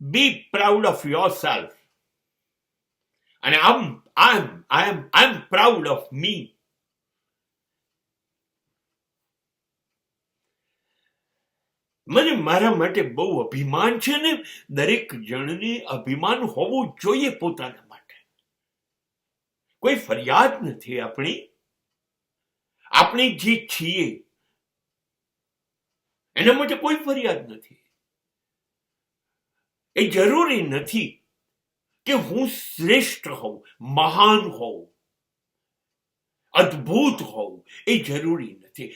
B proud of yourself. અને I M proud of me. મને મારા માટે બહુ અભિમાન છે ને દરેક જણને અભિમાન હોવું જોઈએ પોતાના માટે. કોઈ ફરિયાદ નથી આપણે જે છીએ એના માટે કોઈ ફરિયાદ નથી. એ જરૂરી નથી કે હું શ્રેષ્ઠ હોઉં, મહાન હોઉં, અદ્ભુત હોઉં. એ જરૂરી નથી.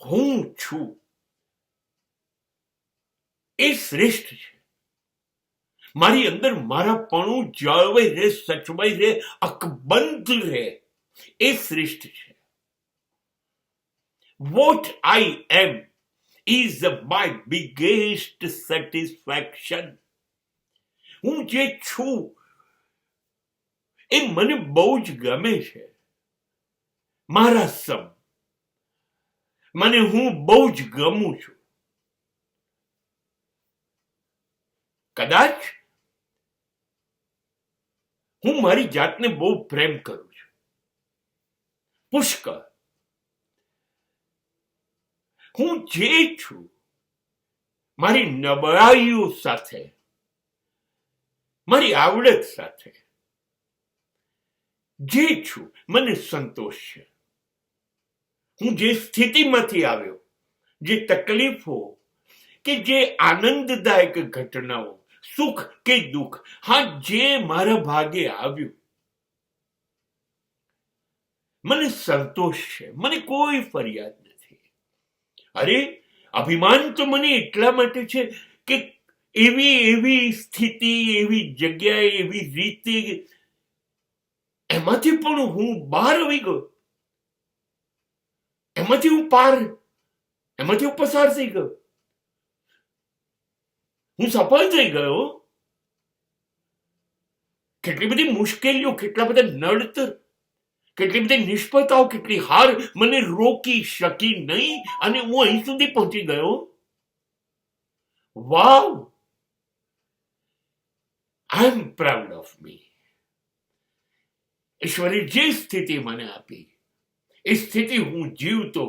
હું છું એ શ્રેષ્ઠ છે. મારી અંદર મારાપણું જળવાઈ રહે, સચવાઈ રહે, અકબંધ રહે, એ શ્રેષ્ઠ છે. What I am is my biggest satisfaction. હું જે છું એ મને બહુ જ ગમે છે. મારા સમ મને હું બહુ જ ગમું છું. કદાચ હું મારી જાતને બહુ પ્રેમ કરું છું, પુષ્કળ. હું જે છું મારી નબળાઈઓ સાથે, મારી આવડત સાથે જે છું મને સંતોષ છે. હું જે સ્થિતિમાંથી આવ્યો, જે તકલીફો કે જે આનંદદાયક ઘટનાઓ, સુખ કે દુઃખ, જે મારા ભાગે આવ્યું, મને સંતોષ છે. મને કોઈ ફરિયાદ નથી. અરે અભિમાન તો મને એટલા માટે છે કે એવી સ્થિતિ, એવી જગ્યાએ, એવી રીતે એમાંથી પણ હું બહાર આવી ગયો. એમાંથી હું પસાર થઈ ગયો. હું સફળ થઈ ગયો. કેટલી બધી મુશ્કેલીઓ, કેટલા બધા નડતર, કેટલી બધી નિષ્ફળતાઓ, કેટલી હાર મને રોકી શકી નહીં અને હું અહીં સુધી પહોંચી ગયો. વાવ, આઈ એમ પ્રાઉડ ઓફ મી. ઈશ્વરે જે સ્થિતિ મને આપી એ સ્થિતિ હું જીવતો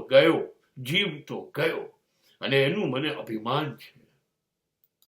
ગયો અને એનું મને અભિમાન છે.